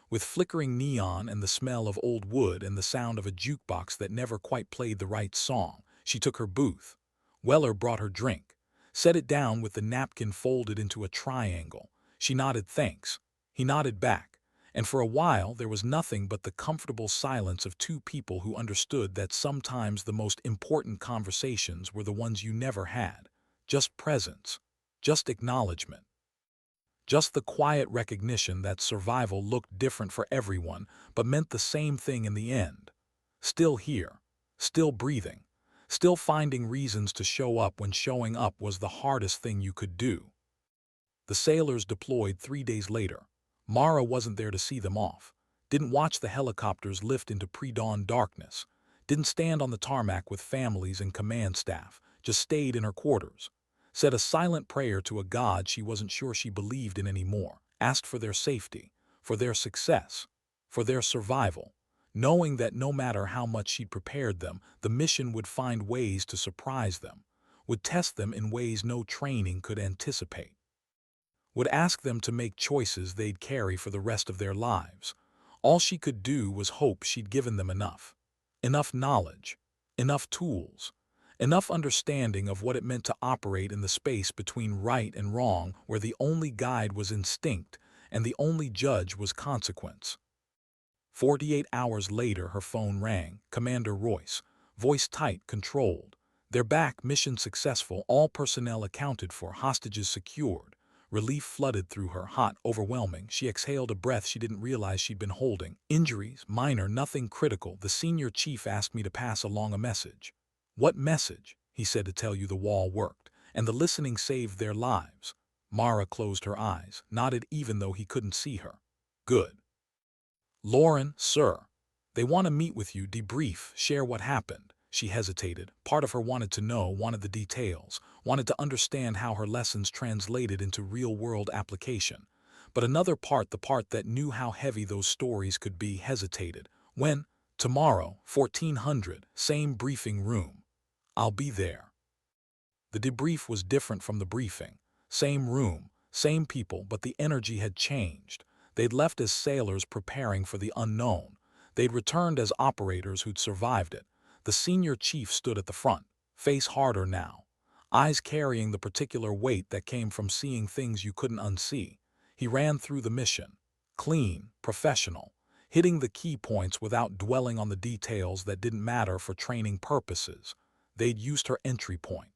with flickering neon and the smell of old wood and the sound of a jukebox that never quite played the right song. She took her booth. Weller brought her drink, set it down with the napkin folded into a triangle. She nodded thanks. He nodded back, and for a while there was nothing but the comfortable silence of two people who understood that sometimes the most important conversations were the ones you never had. Just presence, just acknowledgement. Just the quiet recognition that survival looked different for everyone, but meant the same thing in the end. Still here, still breathing, still finding reasons to show up when showing up was the hardest thing you could do. The sailors deployed 3 days later. Mara wasn't there to see them off, didn't watch the helicopters lift into pre-dawn darkness, didn't stand on the tarmac with families and command staff, just stayed in her quarters, said a silent prayer to a God she wasn't sure she believed in anymore, asked for their safety, for their success, for their survival, knowing that no matter how much she'd prepared them, the mission would find ways to surprise them, would test them in ways no training could anticipate, would ask them to make choices they'd carry for the rest of their lives. All she could do was hope she'd given them enough knowledge, enough tools, enough understanding of what it meant to operate in the space between right and wrong, where the only guide was instinct and the only judge was consequence. 48 hours later, her phone rang. Commander Royce, voice tight, controlled. They're back, mission successful, all personnel accounted for, hostages secured. Relief flooded through her, hot, overwhelming. She exhaled a breath she didn't realize she'd been holding. Injuries, minor, nothing critical. The senior chief asked me to pass along a message. What message? He said to tell you the wall worked, and the listening saved their lives. Mara closed her eyes, nodded even though he couldn't see her. Good. Lauren, sir. They want to meet with you, debrief, share what happened. She hesitated. Part of her wanted to know, wanted the details, wanted to understand how her lessons translated into real-world application. But another part, the part that knew how heavy those stories could be, hesitated. When? Tomorrow, 1400, same briefing room. I'll be there. The debrief was different from the briefing. Same room, same people, but the energy had changed. They'd left as sailors preparing for the unknown. They'd returned as operators who'd survived it. The senior chief stood at the front, face harder now, eyes carrying the particular weight that came from seeing things you couldn't unsee. He ran through the mission, clean, professional, hitting the key points without dwelling on the details that didn't matter for training purposes. They'd used her entry point,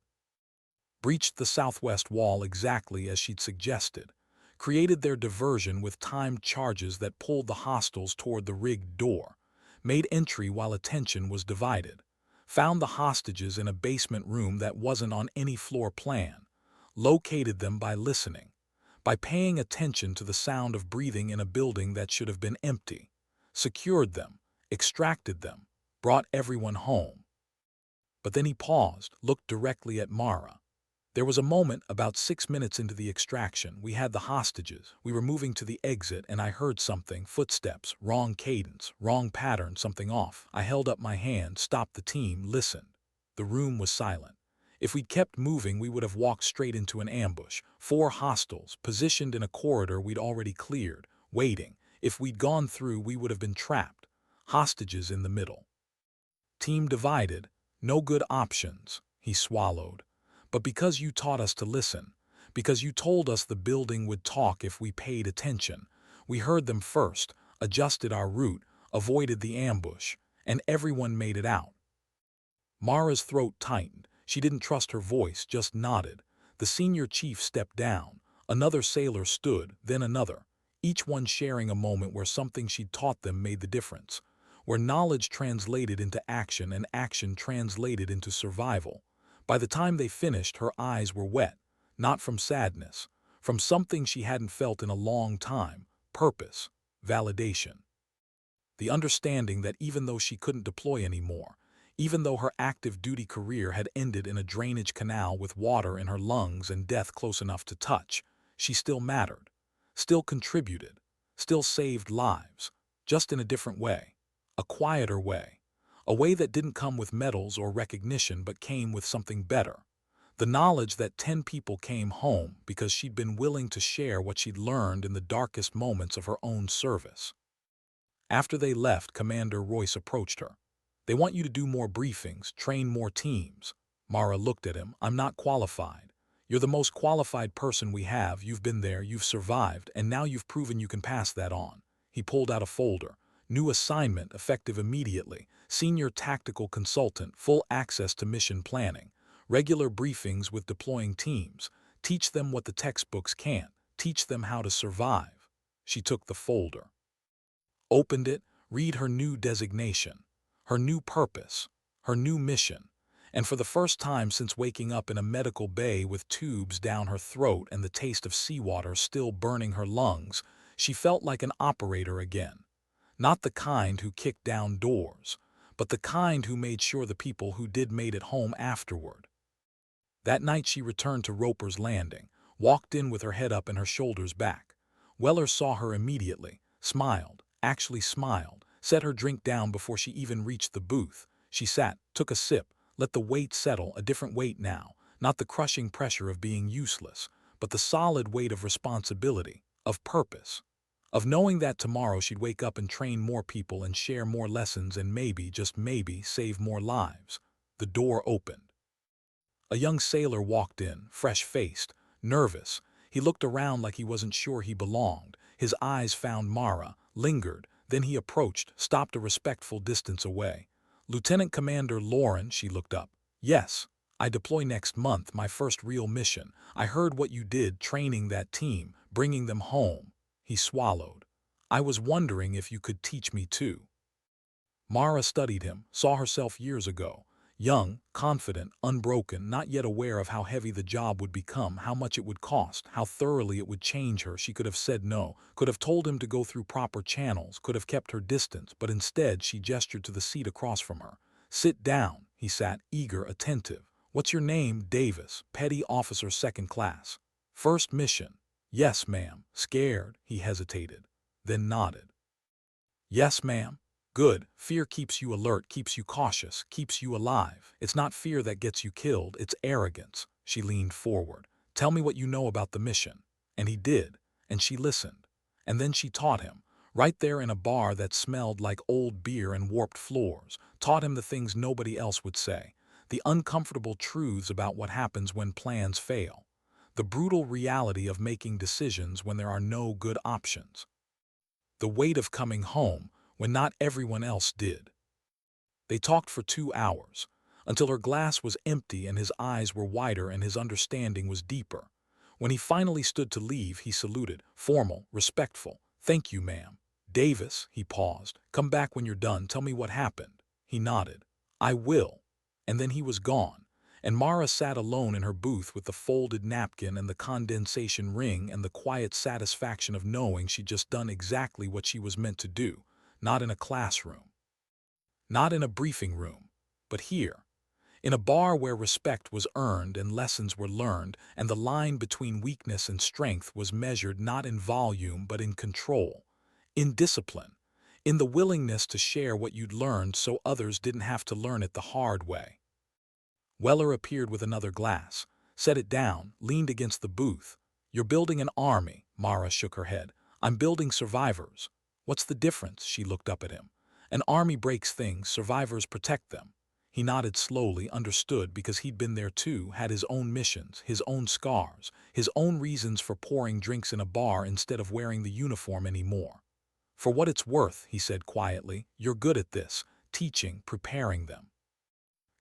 breached the southwest wall exactly as she'd suggested, created their diversion with timed charges that pulled the hostiles toward the rigged door, made entry while attention was divided, found the hostages in a basement room that wasn't on any floor plan, located them by listening, by paying attention to the sound of breathing in a building that should have been empty, secured them, extracted them, brought everyone home. But then he paused, looked directly at Mara. There was a moment about 6 minutes into the extraction. We had the hostages. We were moving to the exit and I heard something, footsteps, wrong cadence, wrong pattern, something off. I held up my hand, stopped the team, listened. The room was silent. If we'd kept moving, we would have walked straight into an ambush. 4 hostiles, positioned in a corridor we'd already cleared, waiting. If we'd gone through, we would have been trapped. Hostages in the middle. Team divided. No good options, he swallowed. But because you taught us to listen, because you told us the building would talk if we paid attention, we heard them first, adjusted our route, avoided the ambush, and everyone made it out. Mara's throat tightened. She didn't trust her voice, just nodded. The senior chief stepped down. Another sailor stood, then another, each one sharing a moment where something she'd taught them made the difference, where knowledge translated into action and action translated into survival. By the time they finished, her eyes were wet, not from sadness, from something she hadn't felt in a long time, purpose, validation. The understanding that even though she couldn't deploy anymore, even though her active duty career had ended in a drainage canal with water in her lungs and death close enough to touch, she still mattered, still contributed, still saved lives, just in a different way, a quieter way. A way that didn't come with medals or recognition but came with something better. The knowledge that 10 people came home because she'd been willing to share what she'd learned in the darkest moments of her own service. After they left, Commander Royce approached her. "They want you to do more briefings, train more teams." Mara looked at him. "I'm not qualified. You're the most qualified person we have. You've been there, you've survived, and now you've proven you can pass that on." He pulled out a folder. "New assignment, effective immediately. Senior tactical consultant, full access to mission planning. Regular briefings with deploying teams. Teach them what the textbooks can't. Teach them how to survive." She took the folder, opened it, read her new designation, her new purpose, her new mission. And for the first time since waking up in a medical bay with tubes down her throat and the taste of seawater still burning her lungs, she felt like an operator again. Not the kind who kicked down doors, but the kind who made sure the people who did made it home afterward. That night she returned to Roper's Landing, walked in with her head up and her shoulders back. Weller saw her immediately, smiled, actually smiled, set her drink down before she even reached the booth. She sat, took a sip, let the weight settle, a different weight now, not the crushing pressure of being useless, but the solid weight of responsibility, of purpose, of knowing that tomorrow she'd wake up and train more people and share more lessons and maybe, just maybe, save more lives. The door opened. A young sailor walked in, fresh-faced, nervous. He looked around like he wasn't sure he belonged. His eyes found Mara, lingered, then he approached, stopped a respectful distance away. "Lieutenant Commander Lauren," she looked up. "Yes, I deploy next month, my first real mission. I heard what you did training that team, bringing them home." He swallowed. "I was wondering if you could teach me too." Mara studied him, saw herself years ago. Young, confident, unbroken, not yet aware of how heavy the job would become, how much it would cost, how thoroughly it would change her. She could have said no, could have told him to go through proper channels, could have kept her distance, but instead she gestured to the seat across from her. "Sit down." He sat, eager, attentive. "What's your name?" "Davis, Petty Officer 2nd Class. First mission." "Yes, ma'am." "Scared?" He hesitated, then nodded. "Yes, ma'am." "Good. Fear keeps you alert, keeps you cautious, keeps you alive. It's not fear that gets you killed, it's arrogance." She leaned forward. "Tell me what you know about the mission." And he did, and she listened. And then she taught him, right there in a bar that smelled like old beer and warped floors, taught him the things nobody else would say, the uncomfortable truths about what happens when plans fail, the brutal reality of making decisions when there are no good options, the weight of coming home when not everyone else did. They talked for 2 hours, until her glass was empty and his eyes were wider and his understanding was deeper. When he finally stood to leave, he saluted, formal, respectful. "Thank you, ma'am." "Davis," he paused, "come back when you're done. Tell me what happened." He nodded. "I will." And then he was gone, and Mara sat alone in her booth with the folded napkin and the condensation ring and the quiet satisfaction of knowing she'd just done exactly what she was meant to do, not in a classroom, not in a briefing room, but here, in a bar where respect was earned and lessons were learned, and the line between weakness and strength was measured not in volume but in control, in discipline, in the willingness to share what you'd learned so others didn't have to learn it the hard way. Weller appeared with another glass, set it down, leaned against the booth. "You're building an army," Mara shook her head. "I'm building survivors." "What's the difference?" She looked up at him. "An army breaks things, survivors protect them." He nodded slowly, understood because he'd been there too, had his own missions, his own scars, his own reasons for pouring drinks in a bar instead of wearing the uniform anymore. "For what it's worth," he said quietly, "you're good at this, teaching, preparing them,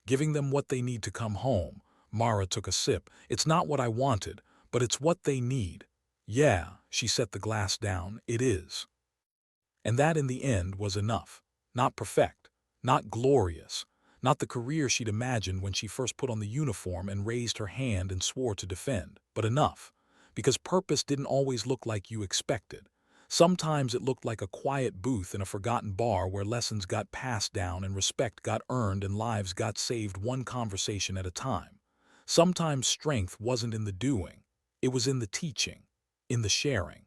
giving them what they need to come home." Mara took a sip. "It's not what I wanted, but it's what they need." "Yeah," she set the glass down, "it is." And that in the end was enough. Not perfect, not glorious, not the career she'd imagined when she first put on the uniform and raised her hand and swore to defend, but enough, because purpose didn't always look like you expected. Sometimes it looked like a quiet booth in a forgotten bar where lessons got passed down and respect got earned and lives got saved one conversation at a time. Sometimes strength wasn't in the doing, it was in the teaching, in the sharing,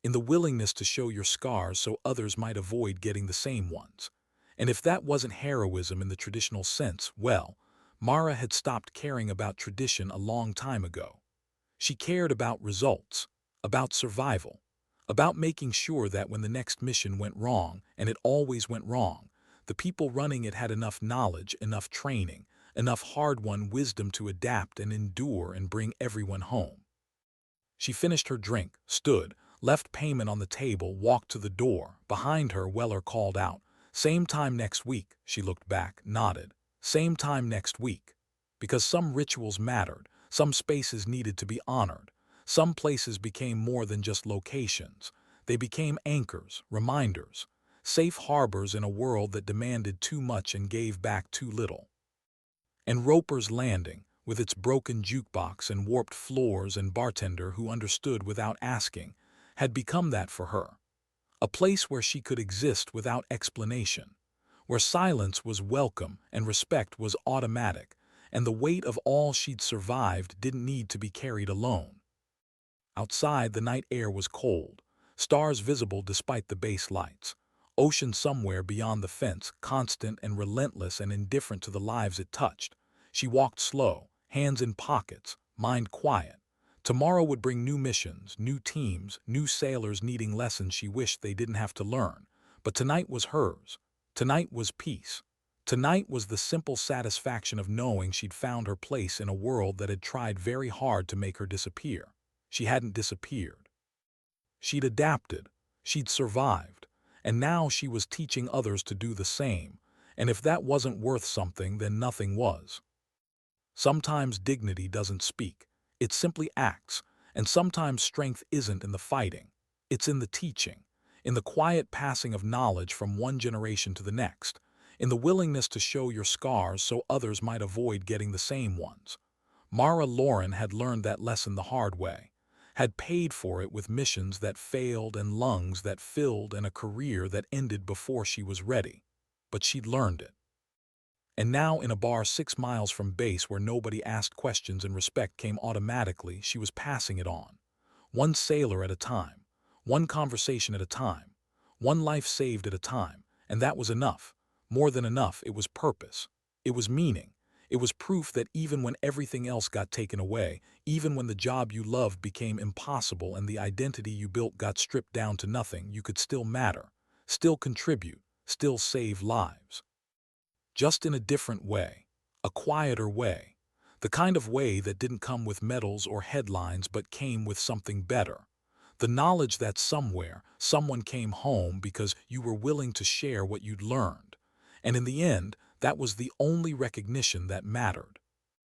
in the willingness to show your scars so others might avoid getting the same ones. And if that wasn't heroism in the traditional sense, well, Mara had stopped caring about tradition a long time ago. She cared about results, about survival, about making sure that when the next mission went wrong, and it always went wrong, the people running it had enough knowledge, enough training, enough hard-won wisdom to adapt and endure and bring everyone home. She finished her drink, stood, left payment on the table, walked to the door. Behind her, Weller called out, "Same time next week." She looked back, nodded. "Same time next week." Because some rituals mattered, some spaces needed to be honored, some places became more than just locations. They became anchors, reminders, safe harbors in a world that demanded too much and gave back too little. And Roper's Landing, with its broken jukebox and warped floors and bartender who understood without asking, had become that for her. A place where she could exist without explanation, where silence was welcome and respect was automatic, and the weight of all she'd survived didn't need to be carried alone. Outside, the night air was cold, stars visible despite the base lights. Ocean somewhere beyond the fence, constant and relentless and indifferent to the lives it touched. She walked slow, hands in pockets, mind quiet. Tomorrow would bring new missions, new teams, new sailors needing lessons she wished they didn't have to learn. But tonight was hers. Tonight was peace. Tonight was the simple satisfaction of knowing she'd found her place in a world that had tried very hard to make her disappear. She hadn't disappeared. She'd adapted. She'd survived. And now she was teaching others to do the same. And if that wasn't worth something, then nothing was. Sometimes dignity doesn't speak. It simply acts. And sometimes strength isn't in the fighting. It's in the teaching, in the quiet passing of knowledge from one generation to the next, in the willingness to show your scars so others might avoid getting the same ones. Mara Lauren had learned that lesson the hard way, had paid for it with missions that failed and lungs that filled and a career that ended before she was ready. But she'd learned it. And now in a bar 6 miles from base where nobody asked questions and respect came automatically, she was passing it on. One sailor at a time, one conversation at a time, one life saved at a time, and that was enough. More than enough, it was purpose. It was meaning. It was proof that even when everything else got taken away, even when the job you loved became impossible and the identity you built got stripped down to nothing, you could still matter, still contribute, still save lives. Just in a different way, a quieter way, the kind of way that didn't come with medals or headlines but came with something better. The knowledge that somewhere, someone came home because you were willing to share what you'd learned. And in the end, that was the only recognition that mattered.